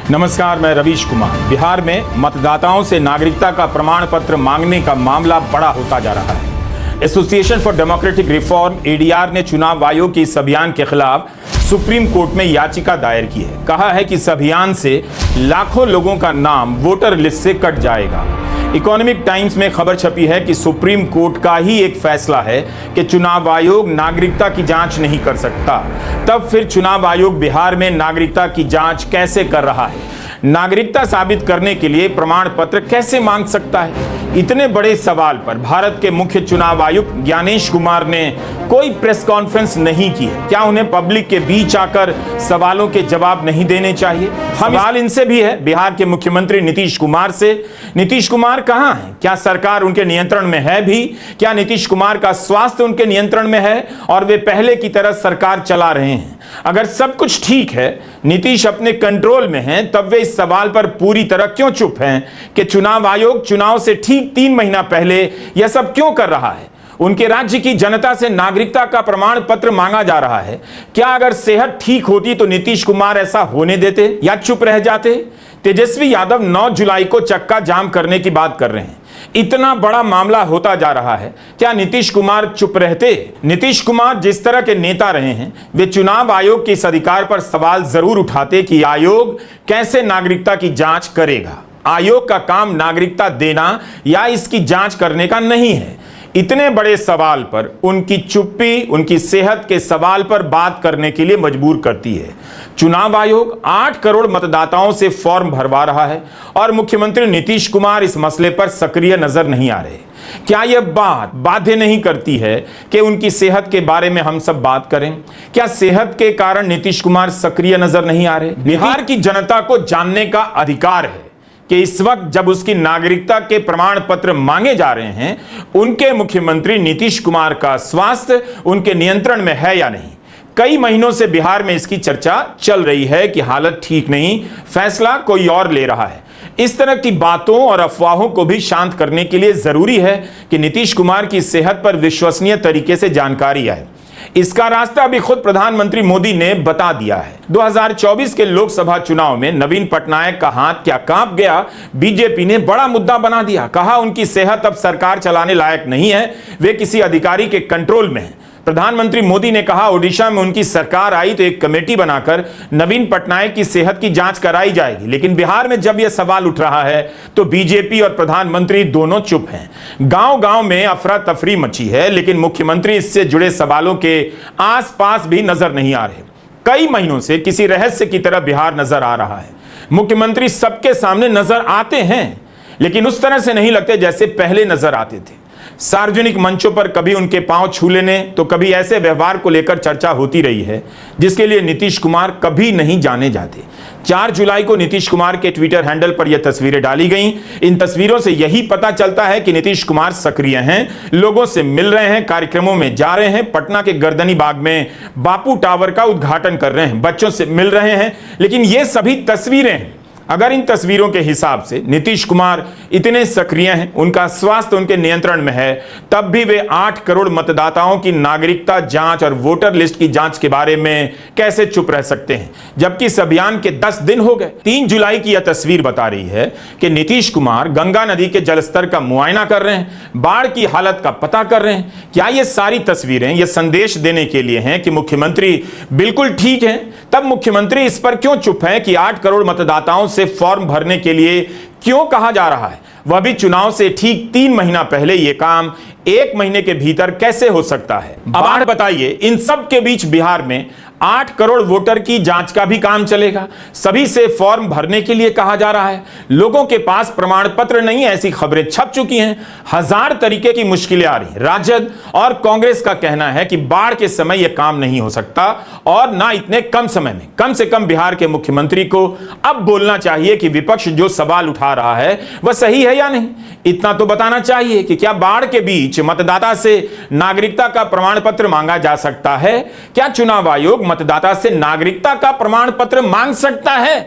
नमस्कार, मैं रवीश कुमार। बिहार में मतदाताओं से नागरिकता का प्रमाण पत्र मांगने का मामला बड़ा होता जा रहा है। Association for democratic reform ADR ने चुनाव आयोग के इस अभियान के खिलाफ सुप्रीम कोर्ट में याचिका दायर की है। कहा है कि इस अभियान से लाखों लोगों का नाम वोटर लिस्ट से कट जाएगा। इकोनॉमिक टाइम्स में खबर छपी है कि सुप्रीम कोर्ट का ही एक फैसला है कि चुनाव आयोग नागरिकता की जांच नहीं कर सकता। तब फिर चुनाव आयोग बिहार में नागरिकता की जांच कैसे कर रहा है? नागरिकता साबित करने के लिए प्रमाण पत्र कैसे मांग सकता है? इतने बड़े सवाल पर भारत के मुख्य चुनाव आयुक्त ज्ञानेश कुमार ने कोई प्रेस कॉन्फ्रेंस नहीं की है। क्या उन्हें पब्लिक के बीच आकर सवालों के जवाब नहीं देने चाहिए? सवाल इनसे भी है, बिहार के मुख्यमंत्री नीतीश कुमार से। नीतीश कुमार कहां हैं? क्या सरकार उनके नियंत्रण में है भी? क्या नीतीश कुमार का स्वास्थ्य उनके नियंत्रण में है और वे पहले की तरह सरकार चला रहे हैं? अगर सब कुछ ठीक है, नीतीश अपने कंट्रोल में हैं, तब वे इस सवाल पर पूरी तरह क्यों चुप हैं कि चुनाव आयोग चुनाव से ठीक 3 महीना पहले यह सब क्यों कर रहा है? उनके राज्य की जनता से नागरिकता का प्रमाण पत्र मांगा जा रहा है। क्या अगर सेहत ठीक होती तो नीतीश कुमार ऐसा होने देते या चुप रह जाते? तेजस्वी यादव 9 जुलाई को चक्का जाम करने की बात कर रहे हैं। इतना बड़ा मामला होता जा रहा है, क्या नीतीश कुमार चुप रहते? नीतीश कुमार जिस तरह के नेता रहे हैं, वे चुनाव आयोग के इस अधिकार पर सवाल जरूर उठाते कि आयोग कैसे नागरिकता की जांच करेगा। आयोग का काम नागरिकता देना या इसकी जांच करने का नहीं है। इतने बड़े सवाल पर उनकी चुप्पी उनकी सेहत के सवाल पर बात करने के लिए मजबूर करती है। चुनाव आयोग 8 करोड़ मतदाताओं से फॉर्म भरवा रहा है और मुख्यमंत्री नीतीश कुमार इस मसले पर सक्रिय नजर नहीं आ रहे। क्या यह बात बाध्य नहीं करती है कि उनकी सेहत के बारे में हम सब बात करें? क्या सेहत के कारण नीतीश कुमार सक्रिय नजर नहीं आ रहे? बिहार की जनता को जानने का अधिकार है कि इस वक्त जब उसकी नागरिकता के प्रमाण पत्र मांगे जा रहे हैं, उनके मुख्यमंत्री नीतीश कुमार का स्वास्थ्य उनके नियंत्रण में है या नहीं। कई महीनों से बिहार में इसकी चर्चा चल रही है कि हालत ठीक नहीं, फैसला कोई और ले रहा है। इस तरह की बातों और अफवाहों को भी शांत करने के लिए जरूरी है कि नीतीश कुमार की सेहत पर विश्वसनीय तरीके से जानकारी आए। इसका रास्ता अभी खुद प्रधानमंत्री मोदी ने बता दिया है। 2024 के लोकसभा चुनाव में नवीन पटनायक का हाथ क्या कांप गया, बीजेपी ने बड़ा मुद्दा बना दिया। कहा उनकी सेहत अब सरकार चलाने लायक नहीं है, वे किसी अधिकारी के कंट्रोल में है। प्रधानमंत्री मोदी ने कहा ओडिशा में उनकी सरकार आई तो एक कमेटी बनाकर नवीन पटनायक की सेहत की जांच कराई जाएगी। लेकिन बिहार में जब यह सवाल उठ रहा है तो बीजेपी और प्रधानमंत्री दोनों चुप हैं। गांव-गांव में अफरा तफरी मची है, लेकिन मुख्यमंत्री इससे जुड़े सवालों के आसपास भी नजर नहीं आ रहे। कई महीनों से किसी रहस्य की तरह बिहार नजर आ रहा है। मुख्यमंत्री सबके सामने नजर आते हैं, लेकिन उस तरह से नहीं लगते जैसे पहले नजर आते थे। सार्वजनिक मंचों पर कभी उनके पांव छू लेने तो कभी ऐसे व्यवहार को लेकर चर्चा होती रही है जिसके लिए नीतीश कुमार कभी नहीं जाने जाते। 4 जुलाई को नीतीश कुमार के ट्विटर हैंडल पर यह तस्वीरें डाली गईं। इन तस्वीरों से यही पता चलता है कि नीतीश कुमार सक्रिय हैं, लोगों से मिल रहे हैं, कार्यक्रमों में जा रहे हैं, पटना के गर्दनी बाग में बापू टावर का उद्घाटन कर रहे हैं, बच्चों से मिल रहे हैं। लेकिन ये सभी तस्वीरें हैं। अगर इन तस्वीरों के हिसाब से नीतीश कुमार इतने सक्रिय हैं, उनका स्वास्थ्य उनके नियंत्रण में है, तब भी वे 8 करोड़ मतदाताओं की नागरिकता जांच और वोटर लिस्ट की जांच के बारे में कैसे चुप रह सकते हैं, जबकि इस अभियान के 10 दिन हो गए। 3 जुलाई की यह तस्वीर बता रही है कि नीतीश कुमार गंगा नदी के जलस्तर का मुआयना कर रहे हैं, बाढ़ की हालत का पता कर रहे हैं। क्या ये सारी तस्वीरें यह संदेश देने के लिए हैं कि मुख्यमंत्री बिल्कुल ठीक है? तब मुख्यमंत्री इस पर क्यों चुप है कि 8 करोड़ मतदाताओं से फॉर्म भरने के लिए क्यों कहा जा रहा है? वह भी चुनाव से ठीक 3 महीना पहले। यह काम 1 महीने के भीतर कैसे हो सकता है? अब आप बताइए, इन सब के बीच बिहार में 8 करोड़ वोटर की जांच का भी काम चलेगा। सभी से फॉर्म भरने के लिए कहा जा रहा है। लोगों के पास प्रमाण पत्र नहीं, ऐसी खबरें छप चुकी हैं। 1000 तरीके की मुश्किलें आ रही। राजद और कांग्रेस का कहना है कि बाढ़ के समय यह काम नहीं हो सकता और ना इतने कम समय में। कम से कम बिहार के मुख्यमंत्री को अब बोलना चाहिए कि विपक्ष जो सवाल उठा रहा है वह सही है या नहीं। इतना तो बताना चाहिए कि क्या बाढ़ के बीच मतदाता से नागरिकता का प्रमाण पत्र मांगा जा सकता है? क्या चुनाव आयोग मतदाता से नागरिकता का प्रमाण पत्र मांग सकता है?